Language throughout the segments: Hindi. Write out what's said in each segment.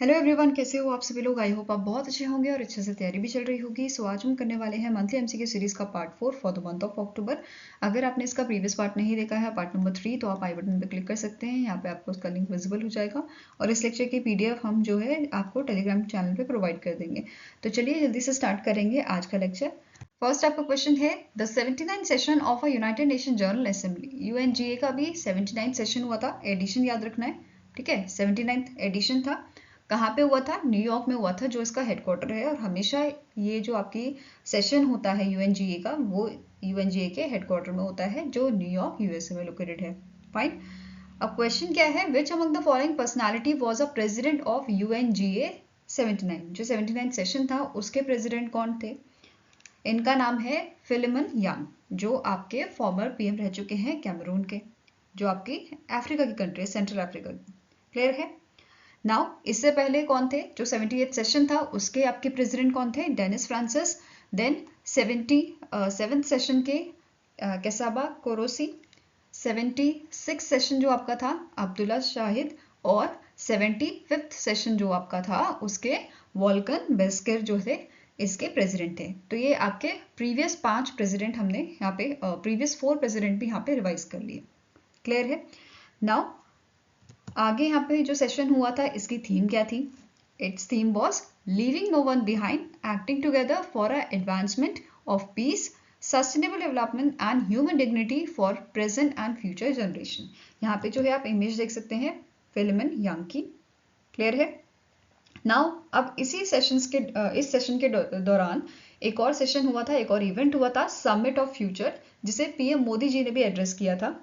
हेलो एवरीवन, कैसे हो आप सभी लोग। आई होप आप बहुत अच्छे होंगे और अच्छे से तैयारी भी चल रही होगी। सो आज हम करने वाले हैं मंथली एमसीक्यू सीरीज का part 4 for the month of October. अगर आपने इसका प्रीवियस पार्ट नहीं देखा है, पार्ट नंबर 3, तो आप आई बटन पर क्लिक कर सकते हैं। यहाँ पे आपको उसका लिंक विजिबल हो जाएगा और इस लेक्चर की पीडीएफ हम जो है आपको टेलीग्राम चैनल पर प्रोवाइड कर देंगे। तो चलिए जल्दी से स्टार्ट करेंगे आज का लेक्चर। फर्स्ट आपका क्वेश्चन है, the 79 session of a United Nation General assembly. UNGA का भी 79 सेशन हुआ था, एडिशन याद रखना है, ठीक है। 79th एडिशन था। कहाँ पे हुआ था? न्यूयॉर्क में हुआ था, जो इसका हेडक्वार्टर है। और हमेशा ये जो आपकी सेशन होता है यूएनजीए का, वो यूएनजीए के हेडक्वार्टर में होता है, जो न्यूयॉर्क यूएसए में लोकेटेड है। फाइन। अब क्वेश्चन क्या है, which among the following personality was a president of UNGA 79। जो 79 सेशन था उसके प्रेसिडेंट कौन थे? इनका नाम है फिलिमन यांग, जो आपके फॉर्मर पीएम रह चुके हैं कैमरून के, जो आपकी अफ्रीका की कंट्री है, सेंट्रल अफ्रीका की। क्लियर है? नाउ इससे पहले कौन थे? जो 78th सेशन था उसके आपके प्रेसिडेंट कौन थे? Dennis Francis. Then 77th session के कैसाबा कोरोसी। 76 सेशन जो आपका था अब्दुल्ला शाहिद। और 75th सेशन जो आपका था उसके वॉल्कन बेस्कर जो थे इसके प्रेसिडेंट थे। तो ये आपके प्रीवियस 5 प्रेसिडेंट हमने यहाँ पे प्रीवियस 4 प्रेसिडेंट भी यहाँ पे रिवाइज कर लिए। क्लियर है? नाउ आगे यहाँ पे जो सेशन हुआ था इसकी थीम क्या थी? Its theme was leaving no one behind, acting together for a advancement of peace, sustainable development and human dignity for present and future generation. यहाँ पे जो है आप इमेज देख सकते हैं फिलिमन यांग की। क्लियर है? नाउ अब इसी सेशंस के इस सेशन के दौरान एक और सेशन हुआ था, एक और इवेंट हुआ था, समिट ऑफ फ्यूचर, जिसे पीएम मोदी जी ने भी एड्रेस किया था।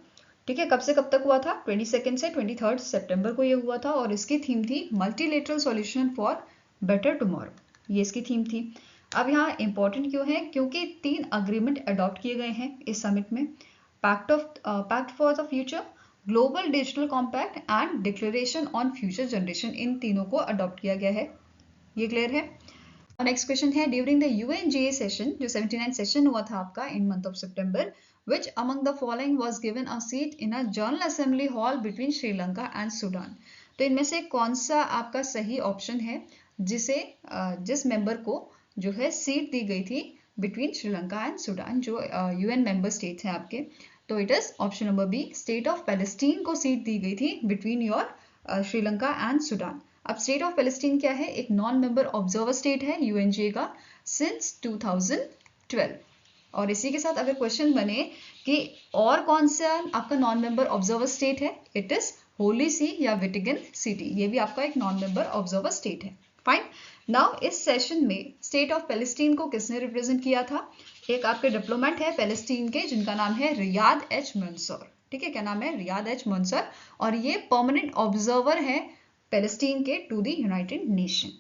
ठीक है, कब से कब तक हुआ था? 22 से 23 सितंबर को ये हुआ था और इसकी थीम थी multilateral solution for better tomorrow. ये इसकी थीम थी। अब यहाँ इंपॉर्टेंट क्यों है? क्योंकि 3 अग्रीमेंट अडॉप्ट किए गए हैं इस समिट में। Pact for the future, global digital compact and declaration on future generation, इन तीनों को अडॉप्ट किया गया है। ये क्लियर है? नेक्स्ट क्वेश्चन है, ड्यूरिंग द यूएनजीए सेशन, जो 79 सेशन हुआ था आपका in month of September, which among the following was given a seat in a general assembly hall between Sri Lanka and Sudan. तो इनमें से कौन सा आपका सही ऑप्शन है जिस मेंबर को जो है सीट दी गई थी बिटवीन श्रीलंका एंड सूडान, जो यूएन मेंबर स्टेट्स हैं आपके? तो it is option number B, state of Palestine को सीट दी गई थी between your Sri Lanka and Sudan. अब स्टेट ऑफ पैलेस्टीन क्या है? एक नॉन मेंबर ऑब्जर्वर स्टेट है यूएनजीए का सिंस 2012। और इसी के साथ अगर क्वेश्चन बने कि और कौन सा आपका नॉन मेंबर ऑब्जर्वर स्टेट है, इट इज होली सी या वेटिकन सिटी, ये भी आपका एक नॉन मेंबर ऑब्जर्वर स्टेट है। फाइन। नाउ इस सेशन में स्टेट ऑफ पैलेस्टीन को किसने रिप्रेजेंट किया था? एक आपके डिप्लोमेट है पैलेस्टीन के जिनका नाम है रियाद एच मंसूर। ठीक है, क्या नाम है? Riyad H Mansour. और ये परमानेंट ऑब्जर्वर है पैलेस्टीन के टू द यूनाइटेड नेशन।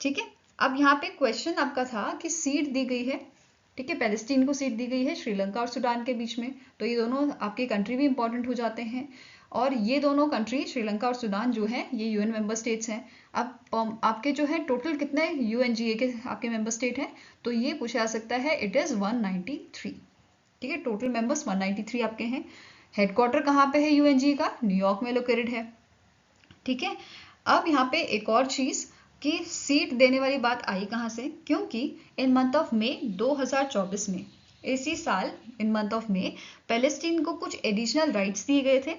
ठीक है, अब यहाँ पे क्वेश्चन आपका था कि सीट दी गई है, ठीक है, पैलेस्टीन को सीट दी गई है श्रीलंका और सूडान के बीच में, तो ये दोनों आपके कंट्री भी इंपॉर्टेंट हो जाते हैं। और ये दोनों कंट्री श्रीलंका और सूडान जो है ये यूएन मेंबर स्टेट्स हैं। अब आपके जो है टोटल कितने यूएनजीए के आपके मेंबर स्टेट हैं? तो ये पूछा जा सकता है, इट इज 193। ठीक है, टोटल मेंबर्स 193 आपके हैं। हेडक्वार्टर कहाँ पे है यूएनजीए का? न्यूयॉर्क में लोकेटेड है। ठीक है, अब यहाँ पे एक और चीज कि सीट देने वाली बात आई कहाँ से? क्योंकि इन मंथ ऑफ मई 2024 में, इसी साल in month of May, Palestine को कुछ एडिशनल राइट्स दिए गए थे।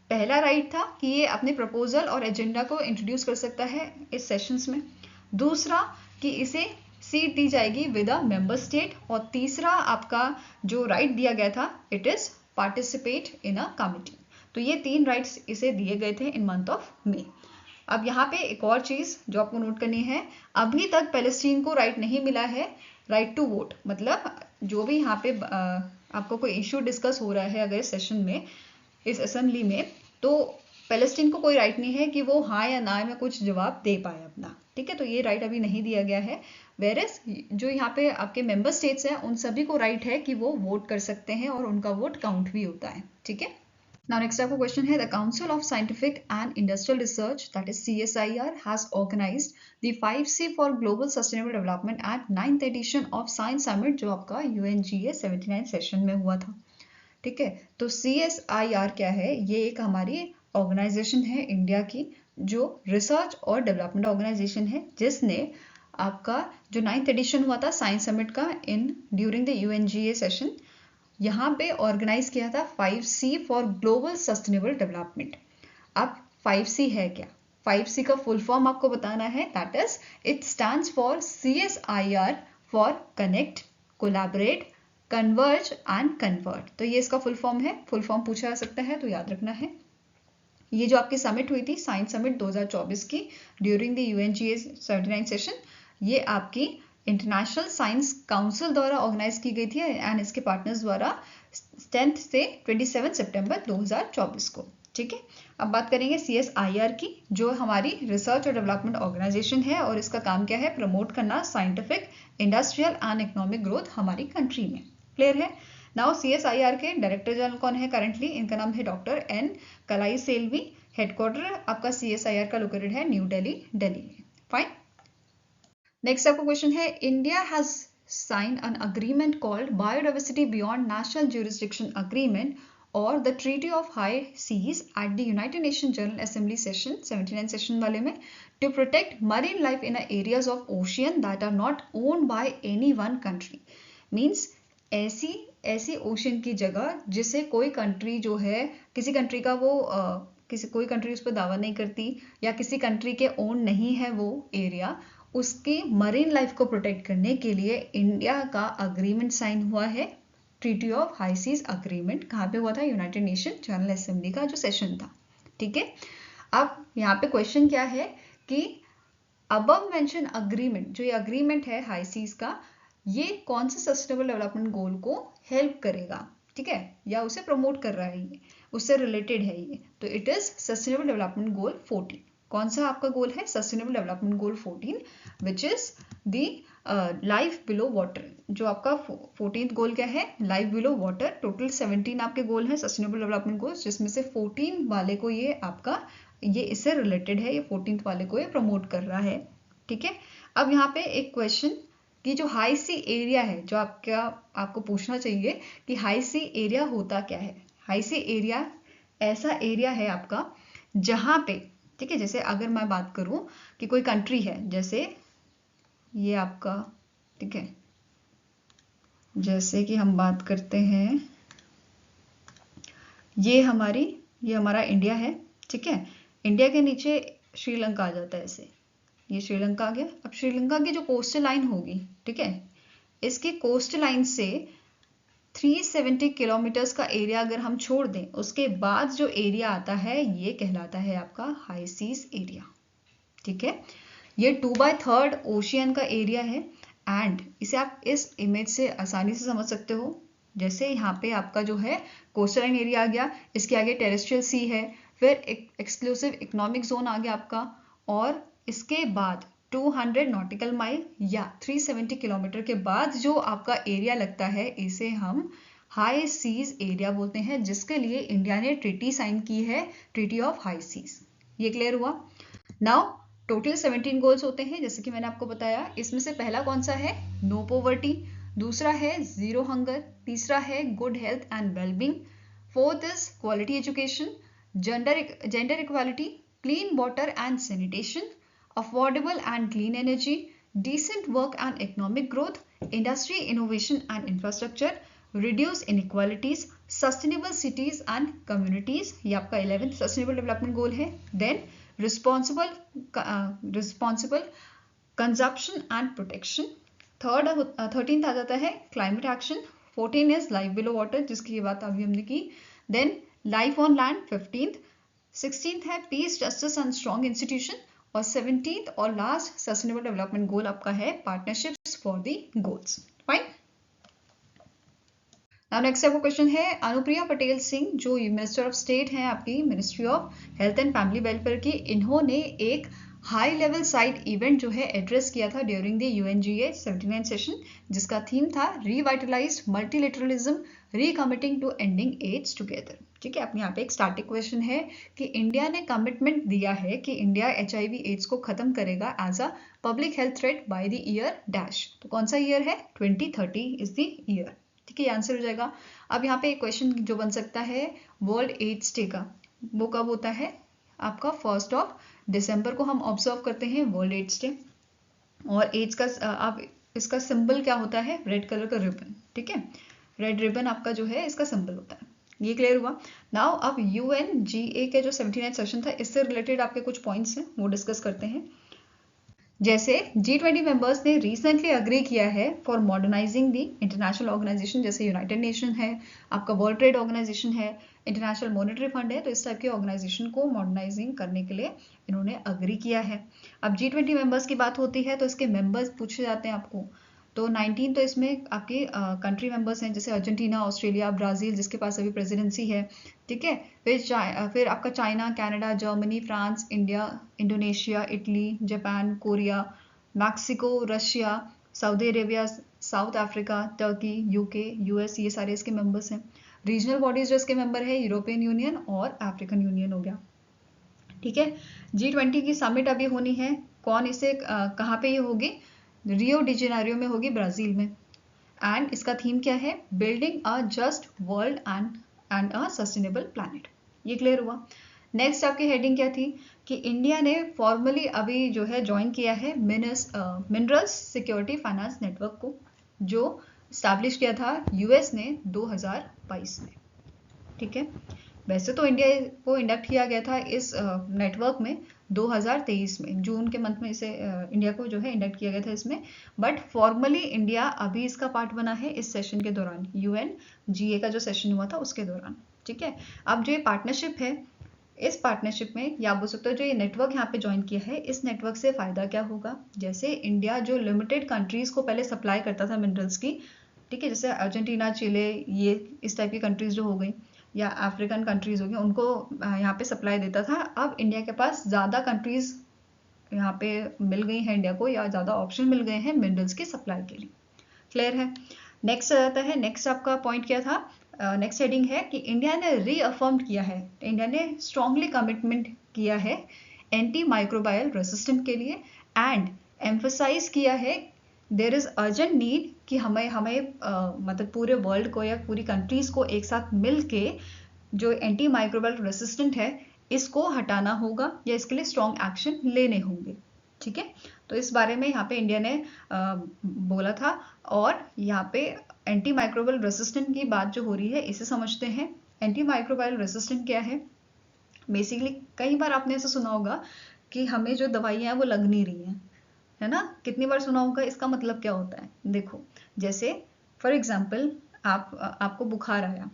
पहला राइट था कि ये अपने प्रपोजल और एजेंडा को इंट्रोड्यूस कर सकता है इस सेशंस में। दूसरा कि इसे सीट दी जाएगी विद अ मेंबर स्टेट। और तीसरा आपका जो राइट दिया गया था, it is participate in a committee. तो ये 3 राइट्स इसे दिए गए थे इन मंथ ऑफ मई। अब यहाँ पे एक और चीज जो आपको नोट करनी है, अभी तक पैलेस्टीन को राइट नहीं मिला है राइट टू वोट। मतलब जो भी यहाँ पे आपको कोई इश्यू डिस्कस हो रहा है अगर इस सेशन में, इस असेंबली में, तो पैलेस्टीन को कोई राइट नहीं है कि वो हाँ या ना में कुछ जवाब दे पाए अपना। ठीक है, तो ये राइट अभी नहीं दिया गया है। वेरएस जो यहाँ पे आपके मेंबर स्टेट्स हैं उन सभी को राइट है कि वो वोट कर सकते हैं और उनका वोट काउंट भी होता है। ठीक है, now next आपका क्वेश्चन है, the Council of Scientific and Industrial Research, that is CSIR, has organized the 5C for Global Sustainable Development at 9th edition of Science Summit, जो आपका UNGA 79 सेशन में हुआ था। ठीक है, तो CSIR क्या है? ये एक हमारी ऑर्गेनाइजेशन है इंडिया की जो रिसर्च और डेवलपमेंट ऑर्गेनाइजेशन है, जिसने आपका जो 9th एडिशन हुआ था साइंस समिट का ड्यूरिंग द UNGA सेशन, यहाँ पे ऑर्गेनाइज किया था 5C for global sustainable development. अब 5C है क्या? 5C का फुल फॉर्म आपको बताना है, that is it stands for CSIR for connect, collaborate, converge and convert. तो ये इसका फुल फॉर्म है, फुल फॉर्म पूछा जा सकता है तो याद रखना है। ये जो आपकी समिट हुई थी साइंस समिट 2024 की ड्यूरिंग द UNGA 79 सेशन, ये आपकी इंटरनेशनल साइंस काउंसिल द्वारा ऑर्गेनाइज की गई थी एंड इसके पार्टनर्स द्वारा 10 से 27 सितंबर 2024 को। ठीक है, अब बात करेंगे CSIR की, जो हमारी रिसर्च और डेवलपमेंट ऑर्गेनाइजेशन है और इसका काम क्या है? प्रमोट करना scientific, industrial and economic growth हमारी कंट्री में। क्लियर है? नाउ CSIR के डायरेक्टर जनरल कौन है करंटली? इनका नाम है डॉक्टर N कलाईसेल्वी। हेडक्वार्टर आपका CSIR का लोकेटेड है न्यू दिल्ली, दिल्ली में। फाइन। नेक्स्ट आपका क्वेश्चन है, India has sign an agreement called biodiversity beyond national jurisdiction agreement और the treaty of high seas at the United Nation General Assembly session 79 session वाले में to protect marine life in areas of ocean that are not owned by any one country. Means ऐसी ओशियन की जगह जिसे कोई कंट्री जो है, किसी कंट्री का वो कोई कंट्री उस पर दावा नहीं करती या किसी कंट्री के ओन नहीं है वो एरिया, उसकी मरीन लाइफ को प्रोटेक्ट करने के लिए इंडिया का अग्रीमेंट साइन हुआ है, treaty of high seas agreement. कहाँ पे हुआ था? यूनाइटेड नेशन जनरल असेंबली का जो सेशन था। ठीक है, अब यहाँ पे क्वेश्चन क्या है कि अबव मेंशन अग्रीमेंट, जो ये अग्रीमेंट है हाई सीज का, ये कौन से सस्टेनेबल डेवलपमेंट गोल को हेल्प करेगा? ठीक है, या उसे प्रमोट कर रहा है, ये उससे रिलेटेड है ये। तो it is sustainable development goal 14। कौन सा आपका गोल है? Sustainable development goal 14, which is the life below water. जो आपका 14th गोल क्या है? Life below water. टोटल 17 आपके गोल हैं सस्टेनेबल डेवलपमेंट गोल्स, जिसमें से 14 वाले को ये आपका ये इससे रिलेटेड है, ये 14th वाले को ये प्रमोट कर रहा है। ठीक है, अब यहाँ पे एक क्वेश्चन कि जो हाई सी एरिया है, जो आपको पूछना चाहिए कि हाई सी एरिया होता क्या है? हाई सी एरिया ऐसा एरिया है आपका जहां पे, ठीक है, जैसे अगर मैं बात करूं कि कोई कंट्री है, जैसे ये आपका, ठीक है, जैसे कि हम बात करते हैं, ये हमारा इंडिया है। ठीक है, इंडिया के नीचे श्रीलंका आ जाता है ऐसे, ये श्रीलंका आ गया। अब श्रीलंका की जो कोस्टल लाइन होगी, ठीक है, इसकी कोस्टल लाइन से 370 किलोमीटर्स का एरिया अगर हम छोड़ दें, उसके बाद जो एरिया आता है ये कहलाता है आपका हाई सीज एरिया। ठीक है, ये 2/3 ओशियन का एरिया है एंड इसे आप इस इमेज से आसानी से समझ सकते हो। जैसे यहाँ पे आपका जो है कोस्टल लाइन एरिया आ गया, इसके आगे टेरेस्ट्रियल सी है, फिर एक्सक्लूसिव इकोनॉमिक जोन आ गया आपका, और इसके बाद 200 नॉटिकल माइल या 370 किलोमीटर के बाद जो आपका एरिया लगता है, इसे हम हाई सीज एरिया बोलते हैं, जिसके लिए इंडिया ने ट्रीटी साइन की है, ट्रीटी ऑफ हाई सीज। ये क्लियर हुआ? नाउ टोटल 17 गोल्स होते हैं, जैसे कि मैंने आपको बताया। इसमें से पहला कौन सा है? No poverty. दूसरा है जीरो हंगर। तीसरा है good health and wellbeing. Fourth is quality education, gender equality, clean water and sanitation, affordable and clean energy, decent work and economic growth, industry innovation and infrastructure, reduce inequalities, sustainable cities and communities, ये आपका 11th sustainable development goal है। then responsible consumption and protection, 13th आ जाता है climate action, 14 is life below water, जिसकी ये बात अभी हमने की। then life on land 15th, 16th है peace, justice and strong institution, और 17th और लास्ट सस्टेनेबल डेवलपमेंट गोल आपका है partnerships for the goals. Fine. Now next आपका क्वेश्चन है, अनुप्रिया पटेल सिंह जो मिनिस्टर ऑफ स्टेट हैं आपकी ministry of health and family welfare की, इन्होंने एक हाई लेवल साइट इवेंट जो है एड्रेस किया था ड्यूरिंग द UNGA 79 सेशन, जिसका थीम था revitalised multilateralism, recommitting to ending AIDS together. ठीक है, अपने यहाँ पे एक स्टार्टिंग क्वेश्चन है कि इंडिया ने कमिटमेंट दिया है कि इंडिया HIV एड्स को खत्म करेगा as a public health threat by the year dash. तो कौन सा ईयर है? 2030 इज द ईयर। ठीक है, ये आंसर हो जाएगा। अब यहाँ पे एक क्वेश्चन जो बन सकता है वर्ल्ड एड्स डे का, वो कब होता है? आपका 1 दिसंबर को हम ऑब्जर्व करते हैं वर्ल्ड एड्स डे, और एड्स का आप इसका सिंबल क्या होता है, रेड कलर का रिबन, ठीक है, रेड रिबन आपका जो है इसका सिंबल होता है। ये क्लियर हुआ। नाउ अब UNGA के जो 79 सेशन था इससे रिलेटेड आपके कुछ पॉइंट्स हैं वो डिस्कस करते हैं। जैसे G20 मेंबर्स ने रिसेंटली अग्री किया है for modernising the international organisation, जैसे यूनाइटेड नेशन है, आपका वर्ल्ड ट्रेड ऑर्गेनाइजेशन है, इंटरनेशनल मॉनेटरी फंड है, तो इस टाइप के ऑर्गेनाइजेशन को मॉडर्नाइजिंग करने के लिए इन्होंने अग्री किया है। अब G20 मेंबर्स की बात होती है तो इसके मेंबर्स पूछे जाते हैं आपको, तो 19 तो इसमें आपके कंट्री मेंबर्स हैं, जैसे अर्जेंटीना, ऑस्ट्रेलिया, ब्राज़ील जिसके पास अभी प्रेसिडेंसी है, ठीक है, फिर आपका China, Canada, Germany, France, India, Indonesia, Italy, Japan, Korea, Mexico, Russia, Saudi Arabia, south Africa, Turkey, UK, US, ये सारे इसके मेंबर्स हैं। रीजनल बॉडीज जो इसके मेंबर है यूरोपियन यूनियन और अफ्रीकन यूनियन हो गया, ठीक है। G20 की समिट अभी होनी है, कौन इसे कहाँ पे ये होगी, रियो डी जेनेरियो में होगी, ब्राजील में, एंड इसका थीम क्या है, building a just world and a sustainable planet. ये क्लियर हुआ। नेक्स्ट आपकी हेडिंग क्या थी कि इंडिया ने फॉर्मली अभी जो है ज्वाइन किया है मिनरल्स सिक्योरिटी फाइनेंस नेटवर्क को, जो स्टैब्लिश किया था US ने 2022 में, ठीक है। वैसे तो इंडिया को इंडक्ट किया गया था इस नेटवर्क में 2023 में, जून के मंथ में इसे इंडिया को जो है इंडक्ट किया गया था इसमें, बट फॉर्मली इंडिया अभी इसका पार्ट बना है इस सेशन के दौरान, UNGA का जो सेशन हुआ था उसके दौरान, ठीक है। अब जो ये पार्टनरशिप है, इस पार्टनरशिप में या बोल सकते हो जो ये नेटवर्क यहाँ पे ज्वाइन किया है, इस नेटवर्क से फायदा क्या होगा, जैसे इंडिया जो लिमिटेड कंट्रीज को पहले सप्लाई करता था मिनरल्स की, ठीक है, जैसे अर्जेंटीना, चिले, ये इस टाइप की कंट्रीज जो हो गई, या अफ्रीकन कंट्रीज हो गई, उनको यहाँ पे सप्लाई देता था। अब इंडिया के पास ज़्यादा कंट्रीज यहाँ पे मिल गई हैं इंडिया को, या ज़्यादा ऑप्शन मिल गए हैं मिनरल्स की सप्लाई के लिए, क्लियर है। नेक्स्ट आ जाता है, नेक्स्ट आपका पॉइंट क्या था, नेक्स्ट हेडिंग है कि इंडिया ने रीअफर्म किया है, इंडिया ने स्ट्रांगली कमिटमेंट किया है एंटी माइक्रोबायल रेसिस्टेंट के लिए, एंड एम्फसाइज किया है देयर इज अर्जेंट नीड कि हमें मतलब पूरे वर्ल्ड को या पूरी कंट्रीज को एक साथ मिल के जो एंटी माइक्रोबायल रेसिस्टेंट है इसको हटाना होगा, या इसके लिए स्ट्रॉन्ग एक्शन लेने होंगे, ठीक है। तो इस बारे में यहाँ पे इंडिया ने बोला था, और यहाँ पे एंटी माइक्रोबायल रेसिस्टेंट की बात जो हो रही है इसे समझते हैं। एंटी माइक्रोबायल रेसिस्टेंट क्या है, बेसिकली कई बार आपने ऐसा सुना होगा कि हमें जो दवाइयाँ हैं वो लग नहीं रही हैं, है ना, कितनी बार सुना होगा। इसका मतलब क्या होता है, देखो, जैसे फॉर एग्जाम्पल आपको बुखार आया,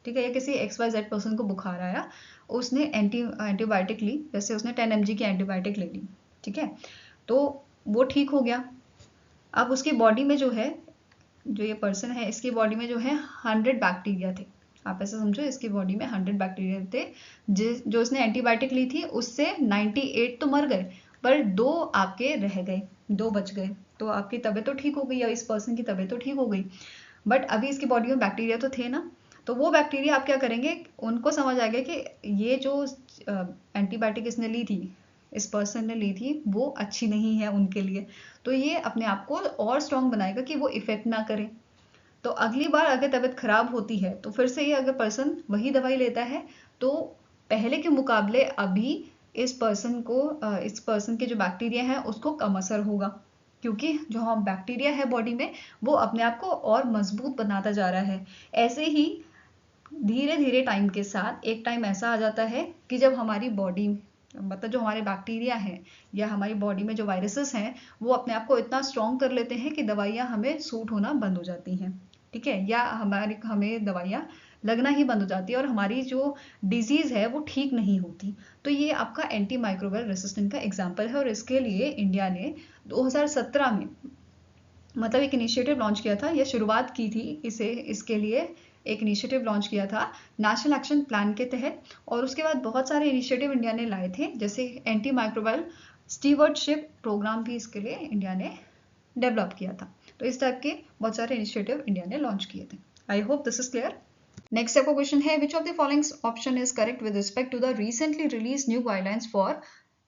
ठीक है, या किसी XYZ पर्सन को बुखार आया, उसने एंटीबायोटिक ली, जैसे उसने 10 mg की एंटीबायोटिक ले ली, ठीक है, तो वो ठीक हो गया। अब उसकी बॉडी में जो है, जो ये पर्सन है इसकी बॉडी में जो है 100 बैक्टीरिया थे, आप ऐसा समझो इसकी बॉडी में 100 बैक्टीरिया थे, जो उसने एंटीबायोटिक ली थी उससे 98 तो मर गए, पर 2 आपके रह गए, 2 बच गए, तो आपकी तबीयत तो ठीक हो गई, या इस पर्सन की तबीयत तो ठीक हो गई, बट अभी इसकी बॉडी में बैक्टीरिया तो थे ना, तो वो बैक्टीरिया आप क्या करेंगे, उनको समझ आ गया कि ये जो एंटीबायोटिक इसने ली थी, इस पर्सन ने ली थी, वो अच्छी नहीं है उनके लिए, तो ये अपने आप को और स्ट्रॉन्ग बनाएगा कि वो इफेक्ट ना करे। तो अगली बार अगर तबीयत खराब होती है तो फिर से ये अगर पर्सन वही दवाई लेता है, तो पहले के मुकाबले अभी इस पर्सन के जो बैक्टीरिया है उसको कम असर होगा, क्योंकि जो हम बैक्टीरिया है बॉडी में वो अपने आप को और मजबूत बनाता जा रहा है। ऐसे ही धीरे धीरे टाइम के साथ एक टाइम ऐसा आ जाता है कि जब हमारी बॉडी, मतलब जो हमारे बैक्टीरिया हैं या हमारी बॉडी में जो वायरसेस हैं, वो अपने आप को इतना स्ट्रॉन्ग कर लेते हैं कि दवाइयाँ हमें सूट होना बंद हो जाती हैं, ठीक है, या हमें दवाइयाँ लगना ही बंद हो जाती है, और हमारी जो डिजीज़ है वो ठीक नहीं होती। तो ये आपका एंटी माइक्रोबायल रेसिस्टेंट का एग्जाम्पल है, और इसके लिए इंडिया ने 2017 में मतलब एक इनिशिएटिव लॉन्च किया था, या शुरुआत की थी इसके लिए एक इनिशिएटिव लॉन्च किया था नेशनल एक्शन प्लान के तहत, और उसके बाद बहुत सारे इनिशिएटिव इंडिया ने लाए थे, जैसे एंटी माइक्रोबायल स्टीवर्डशिप प्रोग्राम भी इसके लिए इंडिया ने डेवलप किया था। तो इस टाइप के बहुत सारे इनिशिएटिव इंडिया ने लॉन्च किए थे। I hope this is clear. Next आपका क्वेश्चन है, which of the following option is correct with respect to the recently release new guidelines for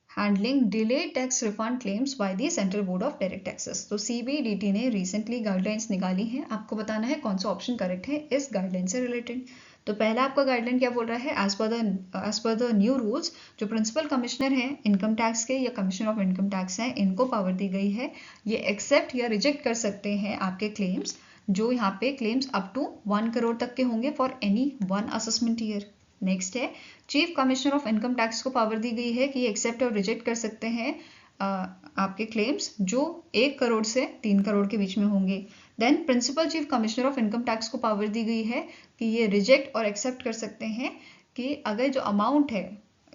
handling delayed tax refund claims by the central board of direct taxes. तो CBDT ने रिसेंटली गाइडलाइंस निकाली हैं, आपको बताना है कौन सा ऑप्शन करेक्ट है इस गाइडलाइन से रिलेटेड। तो पहला आपका गाइडलाइन क्या बोल रहा है, as per the new rules जो प्रिंसिपल कमिश्नर हैं इनकम टैक्स के या कमिश्नर ऑफ इनकम टैक्स हैं, इनको पावर दी गई है, ये एक्सेप्ट या रिजेक्ट कर सकते हैं आपके क्लेम्स, जो यहाँ पे क्लेम्स अप टू 1 करोड़ तक के होंगे for any 1 assessment year. Next है chief commissioner of income tax को पावर दी गई है कि एक्सेप्ट और रिजेक्ट कर सकते हैं आपके क्लेम्स जो 1 करोड़ से 3 करोड़ के बीच में होंगे। Then principal chief commissioner of income tax को पावर दी गई है कि ये रिजेक्ट और एक्सेप्ट कर सकते हैं कि अगर जो अमाउंट है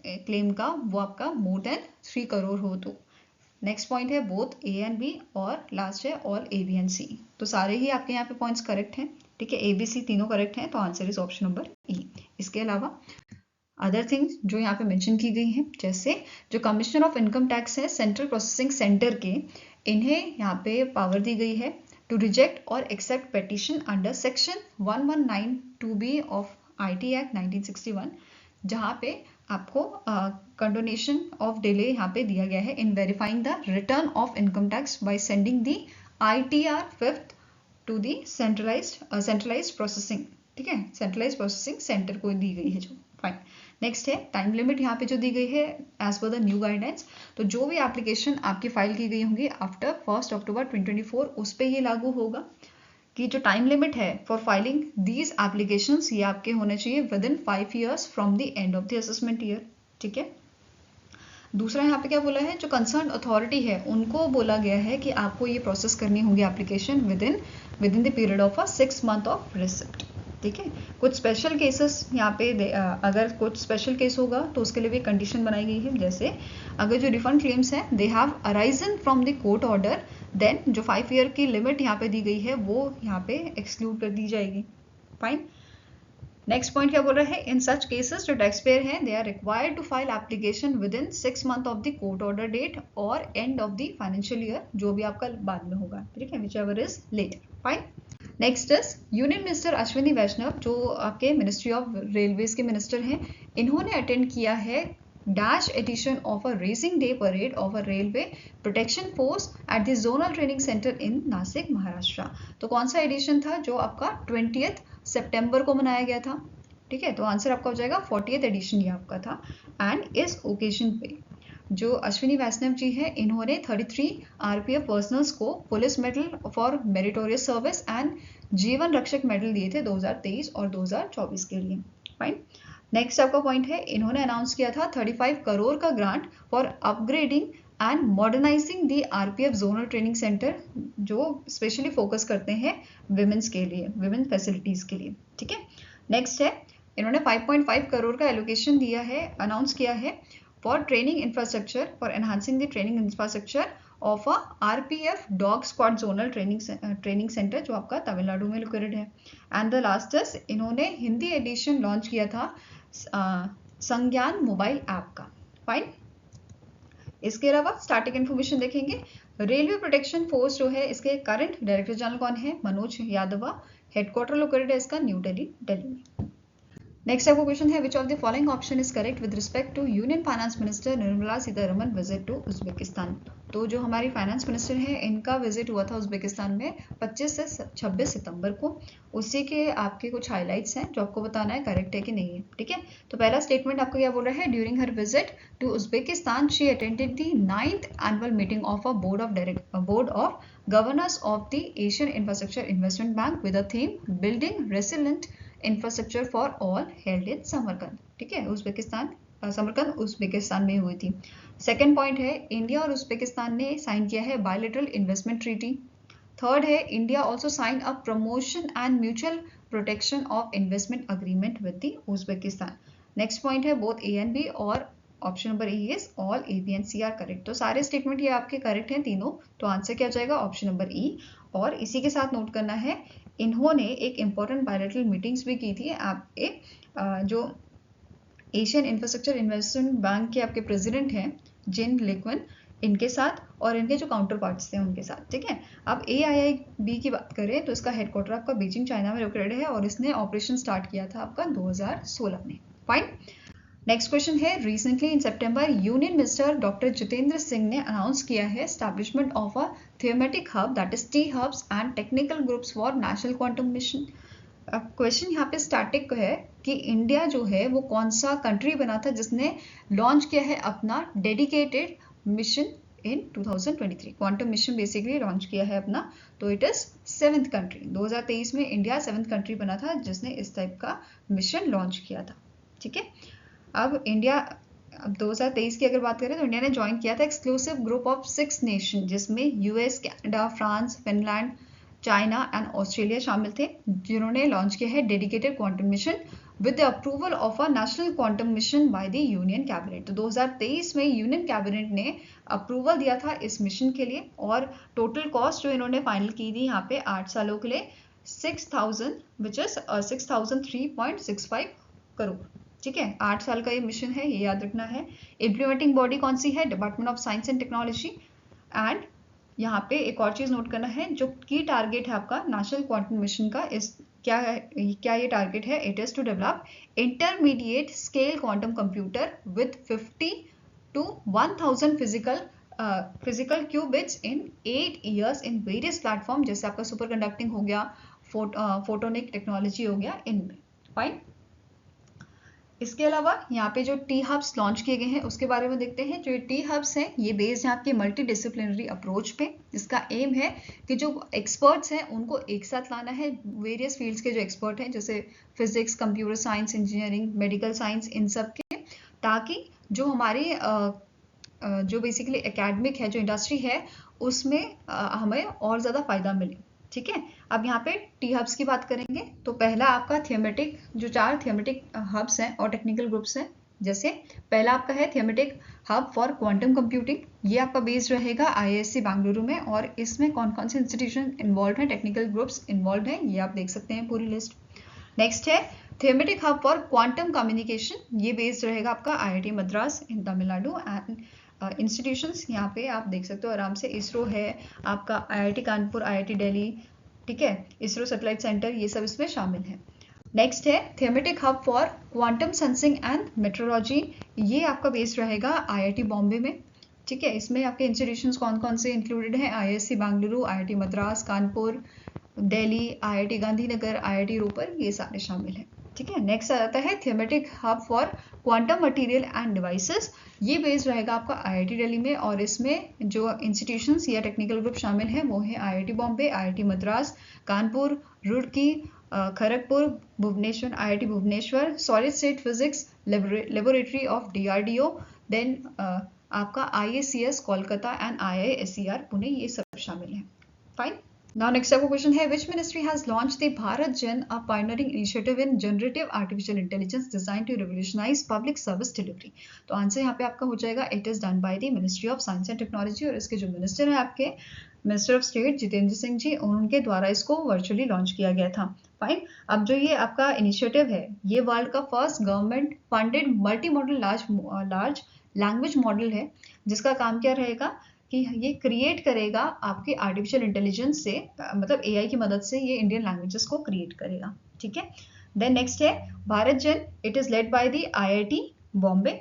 क्लेम का वो आपका मोर देन 3 करोड़ हो तो। नेक्स्ट पॉइंट है बोथ ए एंड बी, और लास्ट है ऑल ए बी एंड सी। तो सारे ही आपके यहाँ पे पॉइंट्स करेक्ट हैं, ठीक है, ए बी सी तीनों करेक्ट हैं, तो आंसर इज ऑप्शन नंबर ई। इसके अलावा अदर थिंग्स जो यहाँ पे मेंशन की गई हैं, जैसे जो कमिश्नर ऑफ इनकम टैक्स है सेंट्रल प्रोसेसिंग सेंटर के, इन्हें यहाँ पे पावर दी गई है टू रिजेक्ट और accept petition under section 1192B of IT act 1961, जहाँ पे आपको कंडोनेशन ऑफ डिले यहाँ पे दिया गया है in verifying the return of income tax by sending the ITR 5th to the centralised processing, ठीक है, सेंट्रलाइज्ड प्रोसेसिंग सेंटर को दी गई है जो। फाइन। नेक्स्ट है टाइम लिमिट यहाँ पे जो दी गई है as per the new guidance, तो जो भी एप्लीकेशन आपकी फाइल की गई होंगी आफ्टर 1 अक्टूबर 2024 उस पर ये लागू होगा कि जो टाइम लिमिट है फॉर फाइलिंग दीज एप्लीकेशंस ये आपके होने चाहिए with in 5 years from the end of the assessment year, ठीक है। दूसरा यहाँ पे क्या बोला है, जो कंसर्न अथॉरिटी है उनको बोला गया है कि आपको ये प्रोसेस करनी होगी application with in the period of 6 month of receipt, ठीक है। कुछ स्पेशल केसेस यहाँ पे अगर कुछ स्पेशल केस होगा तो उसके लिए भी कंडीशन बनाई गई है, जैसे अगर जो रिफंड क्लेम्स हैं they have arisen from the court order, then जो 5 year की लिमिट यहाँ पे दी गई है वो यहाँ पे एक्सक्लूड कर दी जाएगी। फाइन। नेक्स्ट पॉइंट क्या बोल रहा है, इन सच केसेस जो टैक्स पेयर हैं they are required to file application within 6 month of the court order date और end of the financial year, जो भी आपका बाद में होगा, ठीक है, whichever is later. Fine. Next is union minister Ashwini Vaishnaw, जो आपके मिनिस्ट्री ऑफ रेलवेज के मिनिस्टर हैं, इन्होंने अटेंड किया है dash edition of a raising day parade of a railway protection force at the zonal training centre in Nashik, Maharashtra. तो कौन सा एडिशन था, जो आपका 20 सितंबर को मनाया गया था, ठीक है, तो आंसर आपका हो जाएगा 40th एडिशन ये आपका था। एंड इस ओकेजन पे जो अश्विनी वैष्णव जी हैं इन्होंने 33 RPF पर्सनल्स को police medal for meritorious service and जीवन रक्षक मेडल दिए थे 2023 और 2024 के लिए। फाइन। नेक्स्ट आपका पॉइंट है, इन्होंने अनाउंस किया था 35 करोड़ का grant for upgrading and modernising the RPF zonal training centre, जो स्पेशली फोकस करते हैं विमेंस के लिए, विमेन फैसिलिटीज के लिए, ठीक है। नेक्स्ट है, इन्होंने 5.5 करोड़ का एलोकेशन दिया है, अनाउंस किया है for training infrastructure, for enhancing the training infrastructure of a RPF dog squad zonal training centre, जो आपका तमिलनाडु में लोकेटेड है। एंड द लास्ट इज, इन्होंने हिंदी एडिशन लॉन्च किया था संज्ञान मोबाइल ऐप का। फाइन। इसके अलावा स्टैटिक इन्फॉर्मेशन देखेंगे, रेलवे प्रोटेक्शन फोर्स जो है इसके करंट डायरेक्टर जनरल कौन है, मनोज यादव, हेडक्वार्टर लोकेटेड है इसका न्यू दिल्ली, दिल्ली में। नेक्स्ट आपको क्वेश्चन है, which of the following option is correct with respect to union finance minister Nirmala Sitharaman visit to Uzbekistan. तो जो हमारी फाइनेंस मिनिस्टर है इनका विजिट हुआ था उज्बेकिस्तान में 25 से 26 सितंबर को, उसी के आपके कुछ हाईलाइट्स हैं जो आपको बताना है करेक्ट है कि नहीं है, ठीक है। तो पहला स्टेटमेंट आपको क्या बोल रहा है, during her visit to Uzbekistan she attended the 9th annual meeting of a board of governors of the Asian Infrastructure Investment Bank with a theme building resilient infrastructure for all held in Samarkand, ठीक है, समरकंद उज्बेकिस्तान में हुई थी। सेकंड पॉइंट है, इंडिया और उज्बेकिस्तान ने साइन किया है बायलैटरल इन्वेस्टमेंट ट्रीटी। थर्ड है, India also sign a promotion and mutual protection of investment agreement with the Uzbekistan. Next point है बोथ ए एंड बी, और option number E is all A B and C are correct. तो सारे स्टेटमेंट ये आपके करेक्ट हैं तीनों, तो आंसर क्या हो जाएगा ऑप्शन नंबर ई। और इसी के साथ नोट करना है, इन्होंने एक इम्पॉर्टेंट बायलैटरल मीटिंग्स भी की थी आपके जो एशियन इंफ्रास्ट्रक्चर इन्वेस्टमेंट बैंक के आपके प्रेसिडेंट हैं जिन लिक्विन, इनके साथ और इनके जो काउंटर पार्ट्स थे उनके साथ, ठीक है। अब AIIB की बात करें तो इसका हेडक्वार्टर आपका बीजिंग चाइना में लोकेटेड है और इसने ऑपरेशन स्टार्ट किया था आपका 2016 में। फाइन। नेक्स्ट क्वेश्चन है, रिसेंटली इन सितंबर union minister doctor Jitendra Singh ने अनाउंस किया है establishment of a thematic hub that is T hubs and technical groups for national quantum mission. Question यहाँ पे स्टैटिक है कि इंडिया जो है वो कौन सा कंट्री बना था जिसने लॉन्च किया है अपना dedicated mission in 2023। Quantum mission basically launch किया है अपना, तो इट इज 7th कंट्री। 2023 में इंडिया 7th कंट्री बना था जिसने इस टाइप का मिशन लॉन्च किया था। ठीक है, अब इंडिया, अब 2023 की अगर बात करें तो इंडिया ने ज्वाइन किया था एक्सक्लूसिव ग्रुप ऑफ 6 नेशन, जिसमें US, Canada, France, Finland, China and Australia शामिल थे, जिन्होंने लॉन्च किया है dedicated quantum mission with the approval of a national quantum mission by the union cabinet. तो 2023 में यूनियन कैबिनेट ने अप्रूवल दिया था इस मिशन के लिए, और टोटल कॉस्ट जो इन्होंने फाइनल की थी यहाँ पे 8 सालों के लिए 6000 विच इज 6003.65 करोड़। ठीक है, 8 साल का ये मिशन है, ये याद रखना है। इम्प्लीमेंटिंग बॉडी कौन सी है? Department of science and technology. And यहाँ पे एक और चीज नोट करना है, जो की टारगेट है आपका नेशनल क्वांटम मिशन का, इस क्या ये टारगेट है? It is to develop intermediate scale quantum computer with 50 to 1000 physical qubits in 8 years in various platform, जैसे आपका सुपर कंडक्टिंग हो गया, फोटोनिक टेक्नोलॉजी हो गया, इनमें। फाइन। इसके अलावा यहाँ पे जो टी हब्स लॉन्च किए गए हैं उसके बारे में देखते हैं। जो ये टी हब्स हैं ये बेस्ड है आपके मल्टी डिसिप्लिनरी अप्रोच पे। इसका एम है कि जो एक्सपर्ट्स हैं उनको एक साथ लाना है, वेरियस फील्ड्स के जो एक्सपर्ट हैं जैसे physics, computer science, engineering, medical science, इन सब के, ताकि जो हमारी जो बेसिकली एकेडमिक है, जो इंडस्ट्री है, उसमें हमें और ज़्यादा फायदा मिले। ठीक है, अब यहाँ पे टी हब्स की बात करेंगे तो पहला आपका थियोमेटिक, जो 4 थियोमेटिक हब्स हैं और टेक्निकल ग्रुप्स हैं, जैसे पहला आपका है thematic hub for quantum computing. ये आपका बेस्ड रहेगा आईआईएससी बेंगलुरु में, और इसमें कौन कौन से इंस्टीट्यूशन इन्वॉल्व हैं, टेक्निकल ग्रुप्स इन्वॉल्व हैं, ये आप देख सकते हैं पूरी लिस्ट। नेक्स्ट है thematic hub for quantum communication. ये बेस्ड रहेगा आपका IIT Madras in Tamil Nadu. And institutions यहाँ पे आप देख सकते हो आराम से, इसरो है आपका, आईआईटी कानपुर, आईआईटी दिल्ली, ठीक है, इसरो सैटेलाइट सेंटर, ये सब इसमें शामिल है। नेक्स्ट है thematic hub for quantum sensing and metrology. ये आपका बेस्ड रहेगा आईआईटी बॉम्बे में। ठीक है, इसमें आपके इंस्टीट्यूशंस कौन कौन से इंक्लूडेड हैं? IISc Bengaluru, IIT Madras, Kanpur, Delhi, IIT Gandhinagar, IIT Ropar, ये सारे शामिल हैं। ठीक है, नेक्स्ट आ जाता है thematic hub for quantum material and devices. ये बेस्ड रहेगा आपका आईआईटी दिल्ली में, और इसमें जो इंस्टीट्यूशंस या टेक्निकल ग्रुप शामिल हैं वो है IIT Bombay, IIT Madras, Kanpur, Roorkee, Kharagpur, Bhubaneswar, IIT Bhubaneswar, solid state physics laboratory of DRDO, then आपका IACS Kolkata and IISER Pune, ये सब शामिल हैं। फाइन। Now next आपका क्वेश्चन है, which ministry has launched the Bharat Gen, a pioneering initiative in generative artificial intelligence designed to revolutionize public service delivery? तो आंसर यहाँ पे आपका हो जाएगा it is done by the Ministry of Science and Technology, और इसके जो मिनिस्टर हैं आपके minister of state Jitendra Singh ji, उनके द्वारा इसको वर्चुअली लॉन्च किया गया था। फाइन। अब जो ये आपका इनिशिएटिव है, ये वर्ल्ड का first government funded multi modal large language model है, जिसका काम क्या रहेगा कि ये क्रिएट करेगा आपके आर्टिफिशियल इंटेलिजेंस से, मतलब एआई की मदद से ये इंडियन लैंग्वेजेस को क्रिएट करेगा। ठीक है, देन नेक्स्ट है भारत जन, it is led by the IIT Bombay.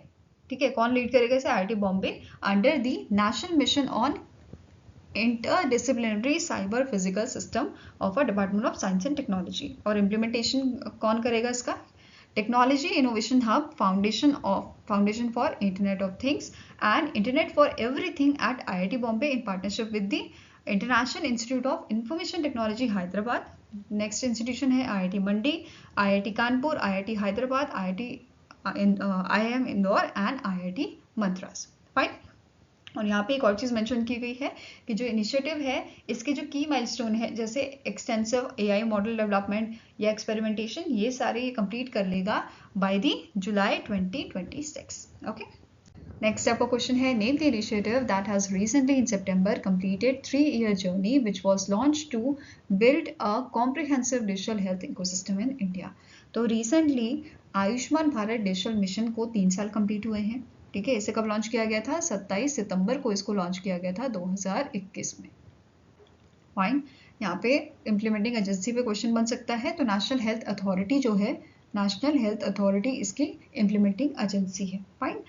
ठीक है, कौन लीड करेगा इसे? IIT Bombay, under the national mission on interdisciplinary cyber physical system of a department of science and technology. और इम्प्लीमेंटेशन कौन करेगा इसका? Technology innovation hub, foundation for internet of things and internet for everything at IIT Bombay in partnership with the international institute of information technology Hyderabad. Next institution है IIT Mandi, IIT Kanpur, IIT Hyderabad, IIM Indore and IIT Madras. Fine. और यहाँ पे एक और चीज़ मेंशन की गई है कि जो इनिशिएटिव है इसके जो की माइलस्टोन है, जैसे एक्सटेंसिव एआई मॉडल डेवलपमेंट या एक्सपेरिमेंटेशन, ये सारे ये कंप्लीट कर लेगा by the July 2026। Okay, next आपका क्वेश्चन है, name the initiative that has recently in September completed 3-year journey which was launched to build a comprehensive digital health ecosystem in India. तो recently Ayushman Bharat digital mission को 3 साल कंप्लीट हुए हैं। ठीक है, इसे कब लॉन्च किया गया था? 27 सितंबर को इसको लॉन्च किया गया था 2021 में। फाइन। यहाँ पे इम्प्लीमेंटिंग एजेंसी पे क्वेश्चन बन सकता है, तो नेशनल हेल्थ अथॉरिटी जो है, नेशनल हेल्थ अथॉरिटी इसकी इम्प्लीमेंटिंग एजेंसी है। फाइन।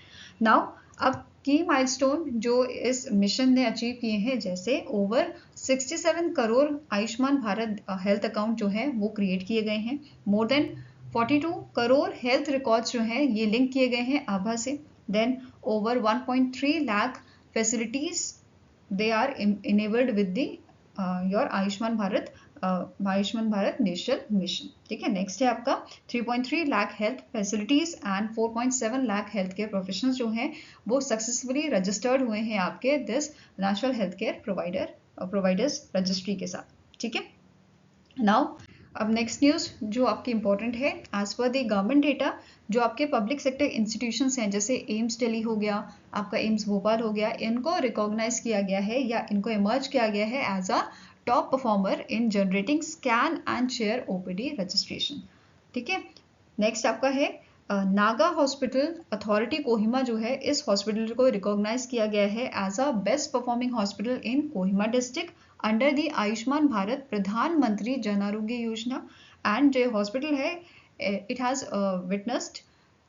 नाउ अब की माइलस्टोन जो इस मिशन ने अचीव किए हैं, जैसे over 67 crore Ayushman Bharat health account जो है वो क्रिएट किए गए हैं, more than 42 crore health records जो हैं ये लिंक किए गए हैं आभा से। Then over 1.3 lakh facilities they are enabled with the your Ayushman Bharat national mission. ठीक है, नेक्स्ट है आपका 3.3 lakh health facilities and 4.7 lakh health care professionals जो हैं वो सक्सेसफुली रजिस्टर्ड हुए हैं आपके this national health care providers registry के साथ। ठीक है, नाउ अब नेक्स्ट न्यूज़ जो आपकी इंपॉर्टेंट है, as per the government data जो आपके पब्लिक सेक्टर इंस्टीट्यूशंस हैं जैसे एम्स दिल्ली हो गया, आपका एम्स भोपाल हो गया, इनको रिकॉग्नाइज किया गया है या इनको इमर्ज किया गया है as a top performer in generating scan and share OPD registration. ठीक है, नेक्स्ट आपका है नागा हॉस्पिटल अथॉरिटी कोहिमा जो है, इस हॉस्पिटल को रिकॉग्नाइज किया गया है as a best performing hospital in Kohima district under the Ayushman Bharat Pradhan Mantri Jan Arogya Yojana. And जो हॉस्पिटल है it has witnessed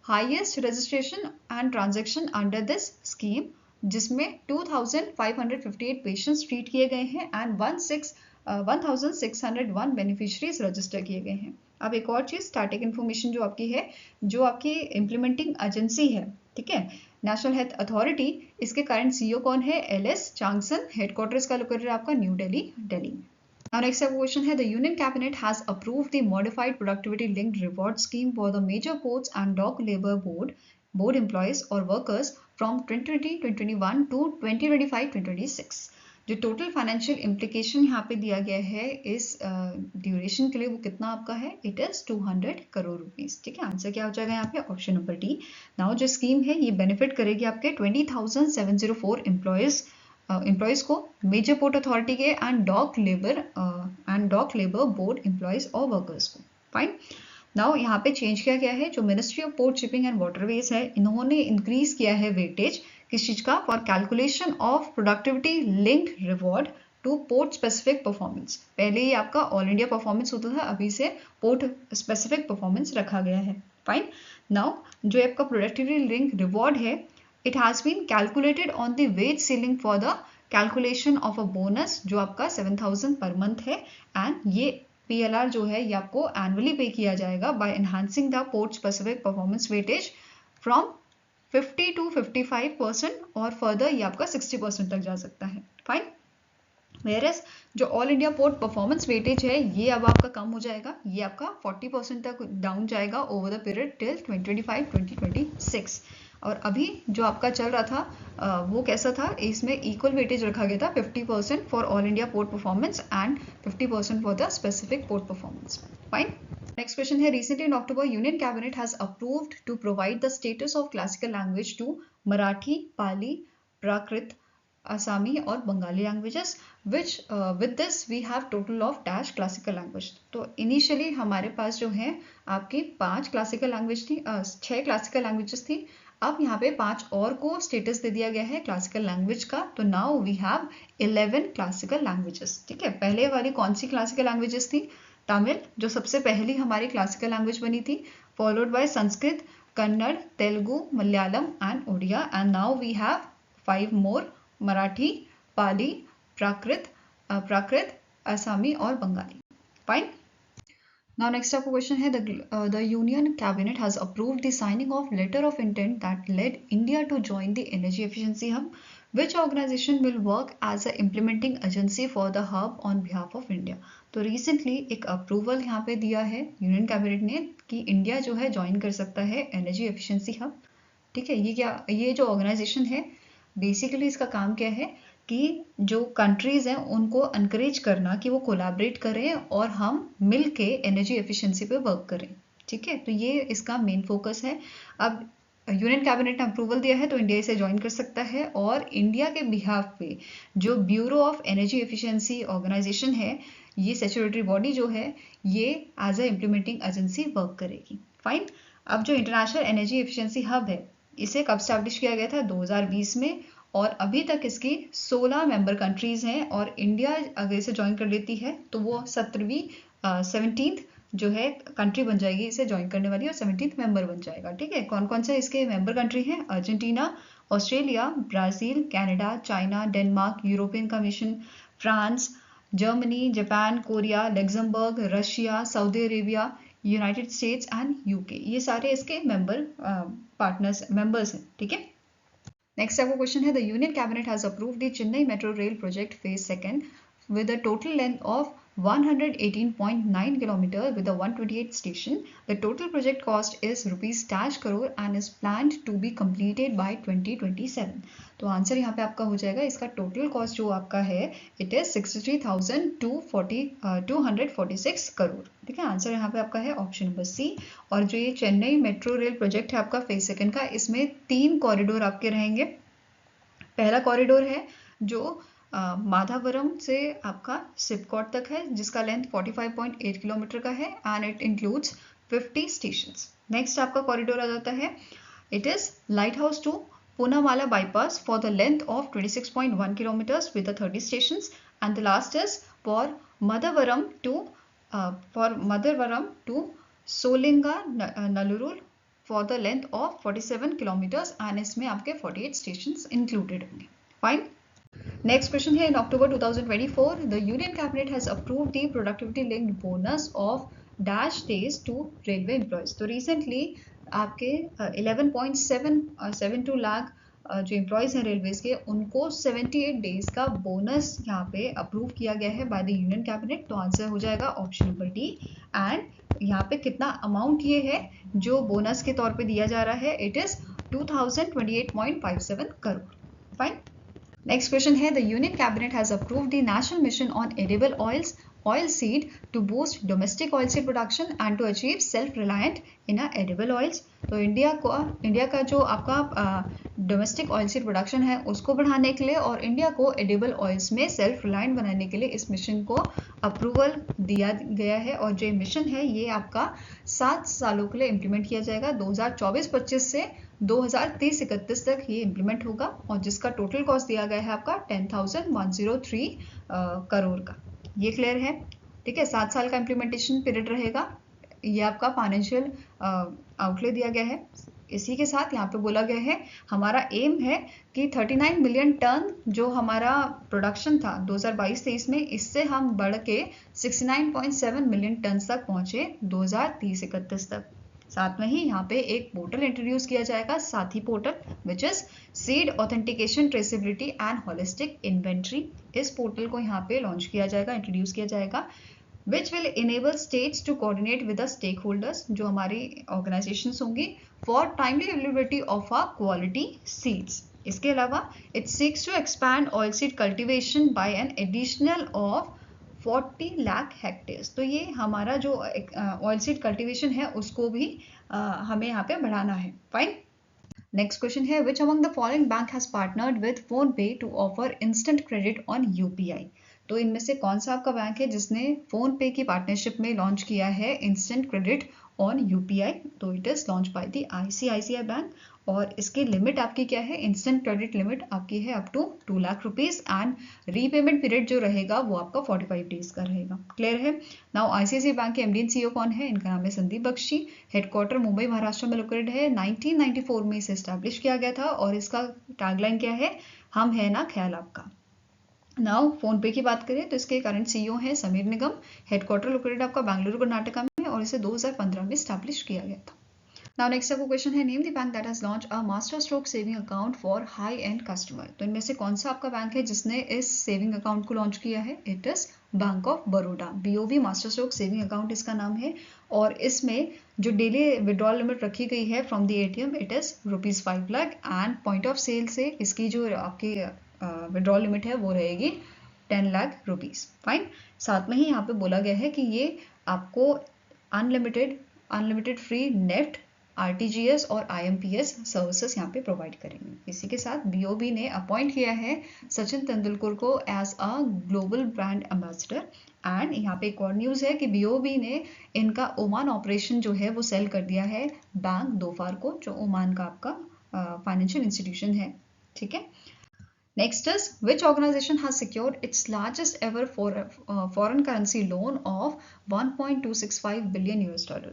highest registration and transaction under this scheme, जिसमें 2558 पेशेंट्स ट्रीट किए गए हैं एंड 1601 बेनिफिशरीज रजिस्टर किए गए हैं। अब एक और चीज स्टैटिक इन्फॉर्मेशन जो आपकी है, जो आपकी इम्प्लीमेंटिंग एजेंसी है, ठीक है, नेशनल हेल्थ अथॉरिटी, इसके करंट सीईओ कौन है? एलएस चांगसन। हेडक्वार्टर इसका लोकेटेड आपका न्यू दिल्ली में। Now next क्वेश्चन है, the Union Cabinet has approved the modified productivity linked reward scheme for the major ports and dock labor board employees or workers from 2020-2021 to 2025-2026। जो टोटल फाइनेंशियल इम्प्लीकेशन यहाँ पे दिया गया है इस ड्यूरेशन के लिए वो कितना आपका है? It is 200 crore rupees. ठीक है, आंसर क्या हो जाएगा यहाँ पे? Option number D. नाउ जो स्कीम है ये बेनिफिट करेगी आपके 20,704 एम्प्लॉयज को, मेजर पोर्ट अथॉरिटी के and dock labour board employees और वर्कर्स को। फाइन, नाउ यहाँ पे चेंज किया गया है, जो ministry of port shipping and waterways है, इन्होंने इंक्रीज किया है वेटेज किस चीज का? For calculation of productivity linked reward two port specific performance. पहले ही आपका ऑल इंडिया परफॉर्मेंस होता था, अभी से पोर्ट स्पेसिफिक परफॉर्मेंस रखा गया है। फाइन, नाउ जो आपका प्रोडक्टिविटी लिंक रिवॉर्ड है, it has been calculated on the wage ceiling for the calculation of a bonus जो आपका 7,000 पर मंथ है। एंड ये PLR जो है ये आपको एनुअली पे किया जाएगा bye enhancing the port specific performance weightage from 50 to 55% और फर्दर ये आपका 60% तक जा सकता है। फाइन, वेयरएस जो all India port performance weightage है ये अब आपका कम हो जाएगा, ये आपका 40% तक डाउन जाएगा ओवर द पीरियड टिल 2025-2026। और अभी जो आपका चल रहा था वो कैसा था? इसमें इक्वल वेटेज रखा गया था, 50% for all India port performance and 50% for the specific port performance. Fine, next question है, recently in October union cabinet has approved to provide the status of classical language to Marathi, Pali, Prakrit, Assamese और Bengali languages which with this we have total of dash classical language. तो इनिशियली हमारे पास जो है आपकी 5 क्लासिकल लैंग्वेज थी, 6 क्लासिकल लैंग्वेजेस थी। अब यहाँ पे 5 और को स्टेटस दे दिया गया है क्लासिकल लैंग्वेज का, तो now we have 11 classical languages. ठीक है, पहले वाली कौन सी क्लासिकल लैंग्वेजेस थी? तमिल जो सबसे पहली हमारी क्लासिकल लैंग्वेज बनी थी, followed by Sanskrit, Kannada, Telugu, Malayalam and Odia. And now we have 5 more, Marathi, Pali, Prakrit, Assamese और Bengali. Fine, now next up question है, the union cabinet has approved the signing of letter of intent that led India to join the energy efficiency hub. Which organization will work as a implementing agency for the hub on behalf of India? तो recently एक अप्रूवल यहाँ पे दिया है यूनियन कैबिनेट ने कि इंडिया जो है ज्वाइन कर सकता है एनर्जी एफिशिएंसी हब। ठीक है, ये जो ऑर्गेनाइजेशन है बेसिकली इसका काम क्या है कि जो कंट्रीज हैं उनको एनकरेज करना कि वो कोलैबोरेट करें और हम मिल के एनर्जी एफिशिएंसी पे वर्क करें। ठीक है, तो ये इसका मेन फोकस है। अब यूनियन कैबिनेट ने अप्रूवल दिया है तो इंडिया इसे ज्वाइन कर सकता है, और इंडिया के बिहाफ पे जो bureau of energy efficiency organization है, ये स्टैट्यूटरी बॉडी जो है ये as a implementing agency work करेगी। फाइन, अब जो इंटरनेशनल एनर्जी एफिशिएंसी हब है इसे कब स्टैब्लिश किया गया था? 2020 में, और अभी तक इसकी 16 मेंबर कंट्रीज हैं, और इंडिया अगर इसे ज्वाइन कर लेती है तो वो 17th जो है कंट्री बन जाएगी इसे ज्वाइन करने वाली, और 17th मेंबर बन जाएगा। ठीक है, कौन कौन से इसके मेंबर कंट्री हैं? Argentina, Australia, Brazil, Canada, China, Denmark, European commission, France, Germany, Japan, Korea, Luxembourg, Russia, Saudi Arabia, United states and UK, ये सारे इसके मेंबर्स हैं, ठीक है। नेक्स्ट आपका क्वेश्चन है, the union cabinet has approved the Chennai metro rail project phase second with a total length of 118.9 km with a 128 station. The total project cost is rupees dash crore and is planned to be completed by 2027. तो आंसर यहाँ पे आपका हो जाएगा, इसका टोटल कॉस्ट जो आपका है इट इज 63,246 करोड़, ठीक है। आंसर यहाँ पे आपका है ऑप्शन नंबर सी। और जो ये चेन्नई मेट्रो रेल प्रोजेक्ट है आपका फेज सेकंड का, इसमें 3 कॉरिडोर आपके रहेंगे। पहला कॉरिडोर है जो माधावरम से आपका सिपकॉट तक है, जिसका लेंथ 45.8 किलोमीटर का है and it includes 50 stations. Next आपका कॉरिडोर आ जाता है, it is lighthouse to Poonamallee bypass for the length of 26.1 kilometres with 30 stations and the last is for Madhavaram to Sholinganallur for the length of 47 kilometres and इसमें आपके 48 स्टेशंस इंक्लूडेड होंगे। फाइन। Next question here, in October 2024, the Union Cabinet has approved the productivity linked bonus of dash days to railway employees. तो recently आपके 11.772 लाख जो एम्प्लॉयज हैं रेलवेज के, उनको 78 डेज का बोनस यहाँ पे अप्रूव किया गया है बाय द यूनियन कैबिनेट। तो आंसर हो जाएगा ऑप्शन नंबर डी। एंड यहाँ पे कितना अमाउंट ये है जो बोनस के तौर पे दिया जा रहा है, it is 2028.57 crore. Fine. Next question है, the Union Cabinet has approved the National Mission on Edible Oils, Oilseed to boost domestic oilseed production and to achieve self-reliant in edible oils. तो इंडिया का जो आपका डोमेस्टिक ऑयलसीड प्रोडक्शन है उसको बढ़ाने के लिए और इंडिया को एडिबल ऑयल्स में सेल्फ रिलायंट बनाने के लिए इस मिशन को अप्रूवल दिया गया है। और जो मिशन है ये आपका 7 सालों के लिए इम्प्लीमेंट किया जाएगा, 2024-25 से 2030-31 तक ये इम्प्लीमेंट होगा और जिसका टोटल कॉस्ट दिया गया है आपका 10,103 करोड़ का। ये क्लियर है, ठीक है। 7 साल का इम्प्लीमेंटेशन पीरियड रहेगा, ये आपका फाइनेंशियल आउटले दिया गया है। इसी के साथ यहाँ पे बोला गया है हमारा एम है कि 39 मिलियन टन जो हमारा प्रोडक्शन था 2022-23 में, इससे हम बढ़ के 69.7 मिलियन टन तक पहुंचे 2030-31 तक। साथ में ही यहाँ पे एक पोर्टल इंट्रोड्यूस किया जाएगा, साथी portal, which is seed authentication traceability and holistic inventory. इस पोर्टल को यहाँ पे लॉन्च किया जाएगा, इंट्रोड्यूस किया जाएगा, which will enable states to coordinate with the stakeholders, जो हमारी organizations होंगी, for timely availability of our quality seeds. इसके अलावा it seeks to expand oilseed cultivation by an additional of 40 lakh hectares. तो ये हमारा जो oilseed cultivation है उसको भी हमें यहाँ पे बढ़ाना है। Fine. Next question है, which among the following bank has partnered with PhonePe to offer instant credit on UPI? तो इनमें से कौन सा आपका बैंक है जिसने फोन पे की पार्टनरशिप में लॉन्च किया है इंस्टेंट क्रेडिट ऑन यूपीआई? तो it is launch by the ICICI bank और इसकी लिमिट आपकी क्या है? इंस्टेंट क्रेडिट लिमिट आपकी है up to 2 lakh rupees and repayment period जो रहेगा वो आपका 45 डेज का रहेगा। क्लियर है? नाउ आईसीआईसीआई बैंक के एमडी एंड सीईओ कौन है? इनका नाम है संदीप बख्शी। हेडक्वार्टर मुंबई महाराष्ट्र में लोकेटेड है। 1994 में इसे एस्टैब्लिश किया गया था और इसका टैगलाइन क्या है? हम है ना ख्याल आपका। नाउ फोन पे की बात करें तो इसके करंट सीईओ हैं समीर निगम। हेडक्वार्टर लोकेटेड आपका बेंगलुरु कर्नाटका में और इसे 2015 में स्टैब्लिश किया गया था। नाउ नेक्स्ट आपको क्वेश्चन है, name the bank that has launch a master stroke saving account for high and customer. तो इनमें से कौन सा आपका बैंक है जिसने इस सेविंग अकाउंट को लॉन्च किया है? It is bank of Baroda. BOB master stroke saving account इसका नाम है और इसमें जो डेली विड्रॉल लिमिट रखी गई है from the ATM it is ₹5 lakh and point of sale से इसकी जो आपकी विड्रॉल लिमिट है वो रहेगी 10 लाख रुपीज। फाइन। साथ में ही यहाँ पे बोला गया है कि ये आपको अनलिमिटेड फ्री नेट, आरटीजीएस और आईएमपीएस सर्विसेज यहाँ पे प्रोवाइड करेंगे। इसी के साथ बीओबी ने अपॉइंट किया है सचिन तेंदुलकर को as a global brand ambassador. And यहाँ पे एक और न्यूज है कि बीओबी ने इनका ओमान ऑपरेशन जो है वो सेल कर दिया है बैंक दोफार को, जो ओमान का आपका फाइनेंशियल इंस्टीट्यूशन है। ठीक है। Next is, which organization has secured its largest ever foreign currency loan of $1.265 billion?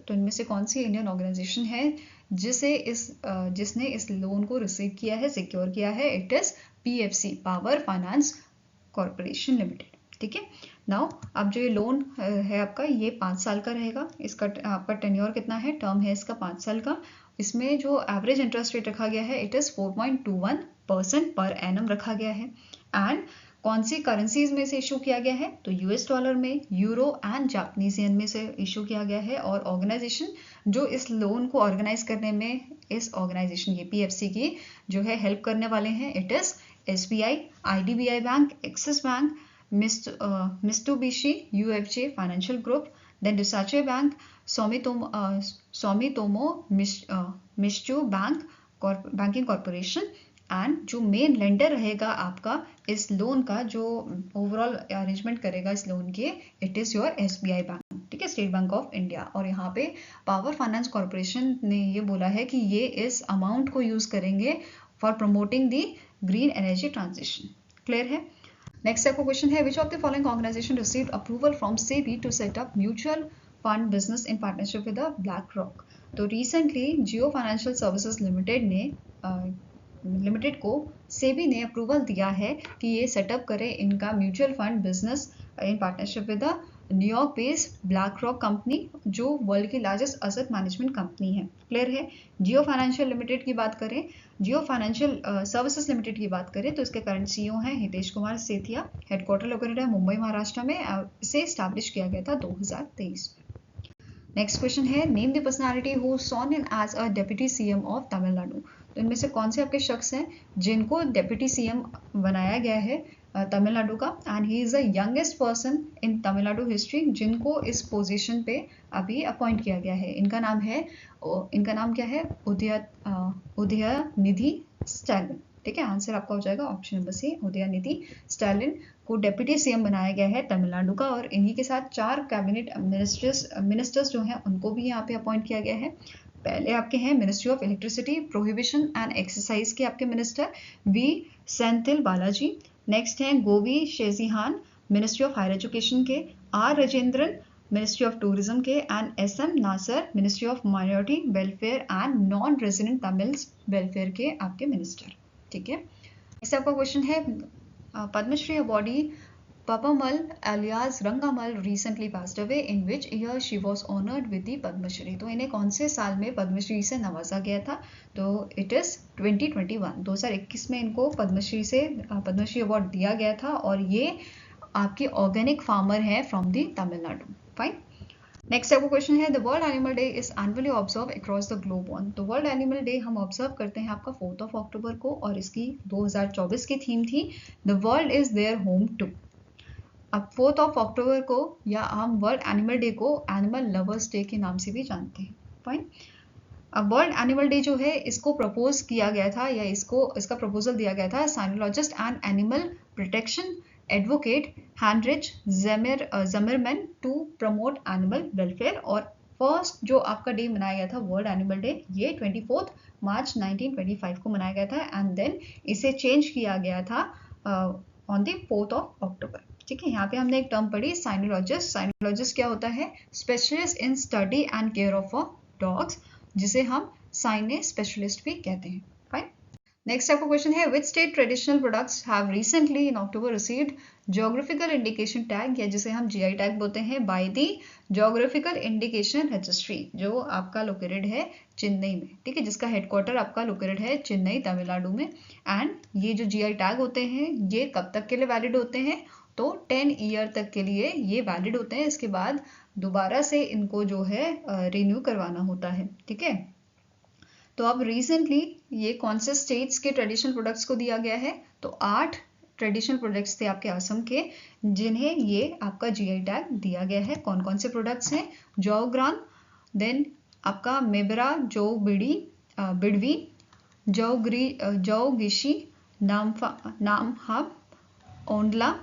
तो इनमें से कौन सी इंडियन ऑर्गेनाइजेशन है जिसने इस लोन को रिसीव किया है, सिक्योर किया है? It is PFC, power finance corporation limited. ठीक है। नाउ अब जो ये लोन है आपका, ये 5 साल का रहेगा। इसका आपका टेन्योर कितना है, टर्म है इसका 5 साल का। इसमें जो एवरेज इंटरेस्ट रेट रखा गया है इट इज़ 4.21% पर एनम रखा गया है। एंड कौन सी करेंसीज में से इशू किया गया है, तो यूएस डॉलर में, यूरो एंड जापानीज येन में से इशू किया गया है। और ऑर्गेनाइजेशन जो इस लोन को ऑर्गेनाइज करने में, इस ऑर्गेनाइजेशन ये पीएफसी की जो है हेल्प करने वाले हैं, it is SBI, IDBI Bank, Axis Bank, Mitsubishi UFJ Financial Group, then Deutsche Bank, Sumitomo Mitsui Banking Corporation. And जो मेन लेंडर रहेगा आपका इस लोन का, जो ओवरऑल अरेंजमेंट करेगा इस लोन के, it is your SBI bank, ठीक है, स्टेट बैंक ऑफ इंडिया। और यहाँ पे पावर फाइनेंस कॉर्पोरेशन ने ये बोला है कि ये इस अमाउंट को यूज़ करेंगे for promoting the green energy transition. Clear है। नेक्स्ट आपका क्वेश्चन है, which of the following organization received approval from SEBI to set up mutual fund business in partnership with BlackRock. तो recently Jio financial services limited को सेबी ने अप्रूवल दिया है कि ये सेटअप करे इनका mutual fund business in partnership with New York based black rock company, जो वर्ल्ड की लार्जेस्ट एसेट मैनेजमेंट कंपनी है। क्लियर है। जियो फाइनेंशियल लिमिटेड की बात करें, जियो फाइनेंशियल सर्विसेज लिमिटेड की बात करें तो इसके करंट सीईओ हैं हितेश कुमार सेठिया। हेडक्वार्टर लोकेटेड है मुंबई महाराष्ट्र में। इसे स्टैब्लिश किया गया था 2023 में। नेक्स्ट क्वेश्चन है, name the personality who sworn in as a deputy CM of Tamil Nadu. तो इनमें से कौन से आपके शख्स हैं जिनको डेप्यूटी सीएम बनाया गया है तमिलनाडु का। And he is the youngest person in Tamil Nadu history जिनको इस पोजीशन पे अभी अपॉइंट किया गया है। इनका नाम क्या है, उदयनिधि स्टैलिन। ठीक है, आंसर आपका हो जाएगा option number C, Udhayanidhi Stalin को डेप्यूटी सीएम बनाया गया है तमिलनाडु का। और इन्हीं के साथ 4 कैबिनेट मिनिस्टर्स जो हैं उनको भी यहाँ पे अपॉइंट किया गया है। पहले आपके हैं ministry of electricity, prohibition and excise के आपके minister V Senthil Balaji. Next हैं Govi Chezhiaan, ministry of higher education के, R Rajendran, ministry of tourism के, and S M Nasar, ministry of minority welfare and non resident Tamils welfare के आपके मिनिस्टर। ठीक है। नेक्स्ट आपका क्वेश्चन है, Padma Shri awardee Papamal alias Rangamal recently passed away. In which year she was honored with the Padma Shri. तो इन्हें कौन से साल में पद्मश्री से नवाजा गया था, तो इट इज़ 2021 में इनको पद्मश्री अवार्ड दिया गया था। और ये आपके ऑर्गेनिक फार्मर हैं from the Tamil Nadu. Fine. Next आपको क्वेश्चन है, the world animal day is annually observe across the globe on. तो वर्ल्ड एनिमल डे हम ऑब्जर्व करते हैं आपका 4 अक्टूबर को, और इसकी 2024 की थीम थी the world is their home too. अब 4 अक्टूबर को या हम वर्ल्ड एनिमल डे को एनिमल लवर्स डे के नाम से भी जानते हैं। फाइन। अब वर्ल्ड एनिमल डे जो है इसको प्रपोज किया गया था, या इसका प्रपोजल दिया गया था cynologist and animal protection advocate Heinrich Zimmermann to promote animal welfare. और फर्स्ट जो आपका डे मनाया गया था वर्ल्ड एनिमल डे, ये 24 मार्च 1925 को मनाया गया था। एंड देन इसे चेंज किया गया था ऑन द 4 अक्टूबर। ठीक है, यहाँ पे हमने एक टर्म पढ़ी साइनोलॉजिस्ट। साइनोलॉजिस्ट क्या होता है, specialist in study and care of dogs, जिसे हम साइने स्पेशलिस्ट भी कहते हैं। फाइन। नेक्स्ट आपका क्वेश्चन है, which state traditional products have recently in October received geographical indication tag, या जिसे हम जीआई टैग बोलते हैं, by the geographical indication registry, जो आपका लोकेटेड है चेन्नई में। ठीक है, जिसका हेडक्वार्टर आपका लोकेटेड है चेन्नई तमिलनाडु में। एंड ये जो जीआई टैग होते हैं ये कब तक के लिए वैलिड होते हैं, तो 10 ईयर तक के लिए ये वैलिड होते हैं। इसके बाद दोबारा से इनको जो है रिन्यू करवाना होता है। ठीक है, तो अब रिसेंटली ये कौन से स्टेट्स के ट्रेडिशनल प्रोडक्ट्स को दिया गया है, तो 8 ट्रेडिशनल प्रोडक्ट्स थे आपके असम के जिन्हें ये आपका जीआई टैग दिया गया है। कौन कौन से प्रोडक्ट्स हैं, जौग्रान, देन आपका मेबरा जो बिडवी, जौगिशी, नामहाब, ओंडला,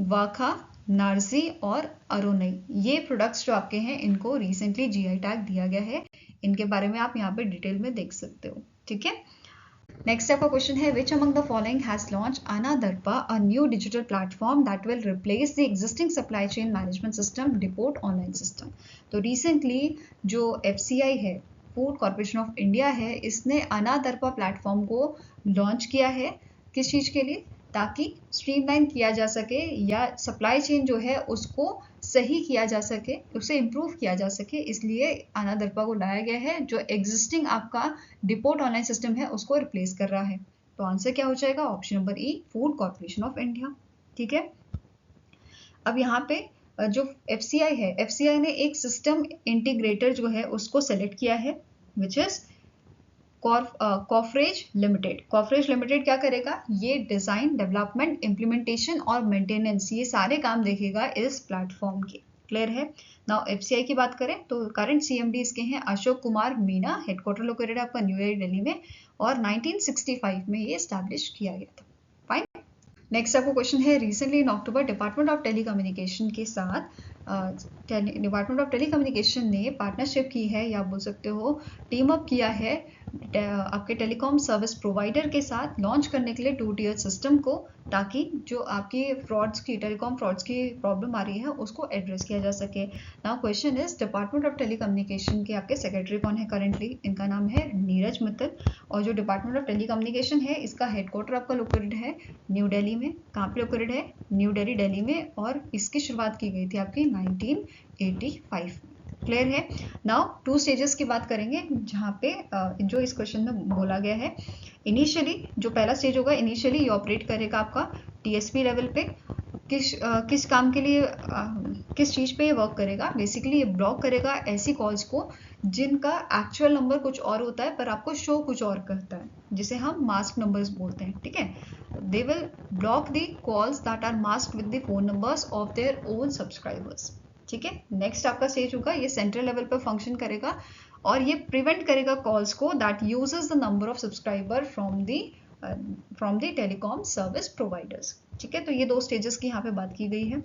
वाखा, नार्जी और अरोनई। ये प्रोडक्ट्स जो आपके हैं इनको रिसेंटली जीआई टैग दिया गया है। इनके बारे में आप यहाँ पे डिटेल में देख सकते हो। ठीक है। नेक्स्ट आपका क्वेश्चन है, which among the following has launch Annadarpan, a new digital platform that will replace the existing supply chain management system depot online system. तो रिसेंटली जो एफसीआई है, फूड कॉर्पोरेशन ऑफ इंडिया है, इसने अनादर्पा प्लेटफॉर्म को लॉन्च किया है। किस चीज़ के लिए, ताकि स्ट्रीमलाइन किया जा सके या सप्लाई चेन जो है उसको सही किया जा सके, उसे इम्प्रूव किया जा सके, इसलिए आना दरपा को लाया गया है जो एग्जिस्टिंग आपका डिपोर्ट ऑनलाइन सिस्टम है उसको रिप्लेस कर रहा है। तो आंसर क्या हो जाएगा? Option number E, food corporation of India. ठीक है, अब यहाँ पे जो FCI है, FCI ने एक सिस्टम इंटीग्रेटर जो है उसको सेलेक्ट किया है विच इज कॉफरेज लिमिटेड। कॉफरेज लिमिटेड क्या करेगा? ये डिजाइन, डेवलपमेंट, इम्प्लीमेंटेशन और मेंटेनेंस, ये सारे काम देखेगा इस प्लेटफॉर्म के। क्लियर है? नाउ FCI की बात करें तो करंट CMD इसके हैं अशोक कुमार मीना, हेडक्वार्टर लोकेटेड आपका न्यू दिल्ली में, और 1965 में ये स्टैब्लिश किया गया था। फाइन। नेक्स्ट आपको क्वेश्चन है, recently in October department of telecommunication के साथ डिपार्टमेंट ऑफ टेलीकम्युनिकेशन ने पार्टनरशिप की है या बोल सकते हो टीम अप किया है आपके टेलीकॉम सर्विस प्रोवाइडर के साथ लॉन्च करने के लिए 2 टियर सिस्टम को, ताकि जो आपकी फ्रॉड्स की, टेलीकॉम फ्रॉड्स की प्रॉब्लम आ रही है उसको एड्रेस किया जा सके। Now question is, department of telecommunication के आपके सेक्रेटरी कौन है करंटली? इनका नाम है नीरज मित्तल, और जो डिपार्टमेंट ऑफ टेलीकम्युनिकेशन है इसका हेडक्वार्टर आपका लोकेटेड है न्यू दिल्ली में। कहाँ पे लोकेटेड है? न्यू दिल्ली, दिल्ली में, और इसकी शुरुआत की गई थी आपकी 1985 में। क्लियर है? नाउ 2 स्टेजेस की बात करेंगे जहाँ पे जो इस क्वेश्चन में बोला गया है। इनिशियली जो पहला स्टेज होगा, इनिशियली ये ऑपरेट करेगा आपका TSP लेवल पे। किस काम के लिए, किस चीज़ पे ये वर्क करेगा? बेसिकली ये ब्लॉक करेगा ऐसी कॉल्स को जिनका एक्चुअल नंबर कुछ और होता है पर आपको शो कुछ और करता है, जिसे हम मास्क नंबर्स बोलते हैं। ठीक है, they will block the calls that are masked with the phone numbers of their own subscribers. ठीक है, नेक्स्ट आपका स्टेज होगा, ये सेंट्रल लेवल पर फंक्शन करेगा और ये प्रिवेंट करेगा कॉल्स को that uses the number of subscriber from the telecom service providers. ठीक है, तो ये 2 स्टेजेस की यहाँ पे बात की गई है।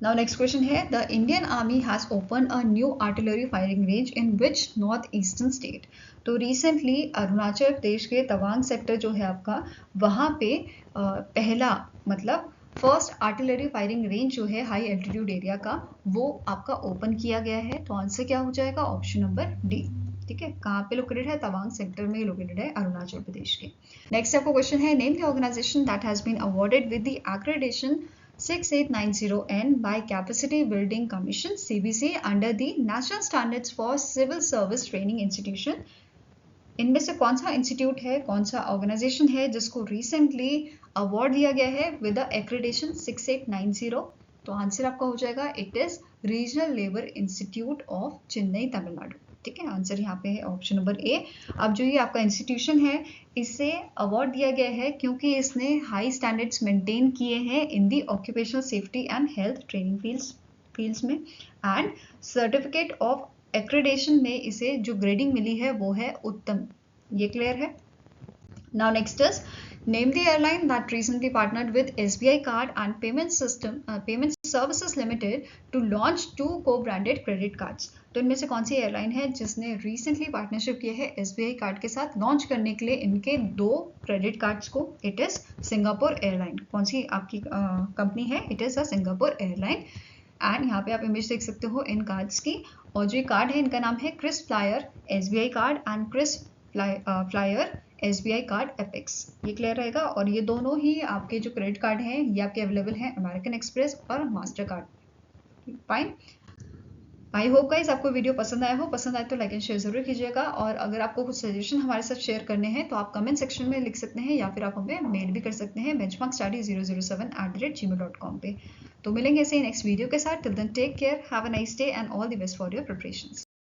नाउ नेक्स्ट क्वेश्चन है, the Indian army has open a new artillery firing range in which north eastern state. तो रिसेंटली अरुणाचल प्रदेश के तवांग सेक्टर जो है आपका, वहाँ पे पहला मतलब फर्स्ट आर्टिलरी फायरिंग रेंज जो है हाई एल्टीट्यूड एरिया का, वो आपका ओपन किया गया है। तो आंसर क्या हो जाएगा? Option number D. ठीक है, कहाँ पे लोकेटेड है? तवांग सेक्टर में लोकेटेड है अरुणाचल प्रदेश के। नेक्स्ट आपको क्वेश्चन है, name the organization that has been awarded with the accreditation 6890N by Capacity Building Commission CBC under the National Standards for Civil Service Training Institution। इनमें से कौन सा इंस्टीट्यूट है, कौन सा ऑर्गेनाइजेशन है जिसको रिसेंटली अवार्ड दिया गया है विद द एक्रेडिटेशन 6890? तो आंसर आपका हो जाएगा, it is regional labour institute of Chennai, Tamil Nadu. ठीक है, आंसर यहाँ पे है ऑप्शन नंबर ए। अब जो ये आपका इंस्टीट्यूशन है, इसे अवार्ड दिया गया है क्योंकि इसने हाई स्टैंडर्ड्स मेंटेन किए हैं in the occupational safety and health training fields में, एंड सर्टिफिकेट ऑफ एक्रेडिटेशन में इसे जो ग्रेडिंग मिली है वो है उत्तम। ये क्लियर है? Now next is, name the airline that recently partnered with SBI card and payment services limited to launch 2 co-branded credit cards. तो इनमें से कौन सी एयरलाइन है जिसने रिसेंटली पार्टनरशिप किया है SBI कार्ड के साथ लॉन्च करने के लिए इनके 2 क्रेडिट कार्ड्स को? It is Singapore airline. कौन सी आपकी कंपनी है? It is a Singapore airline. And यहाँ पे आप इमेज देख सकते हो इन कार्ड्स की, और जो कार्ड है इनका नाम है KrisFlyer SBI card and KrisFlyer SBI card apex. ये क्लियर रहेगा? और ये दोनों ही आपके जो क्रेडिट कार्ड हैं ये आपके अवेलेबल हैं अमेरिकन एक्सप्रेस और master card. Fine, I hope guys आपको वीडियो पसंद आया हो। पसंद आए तो लाइक एंड शेयर जरूर कीजिएगा, और अगर आपको कुछ सजेशन हमारे साथ शेयर करने हैं तो आप कमेंट सेक्शन में लिख सकते हैं या फिर आप हमें मेल भी कर सकते हैं benchmarkstudy007@gmail.com पे। तो मिलेंगे ऐसे ही नेक्स्ट वीडियो के साथ। Till then take care, have a nice day and all the best for your preparations.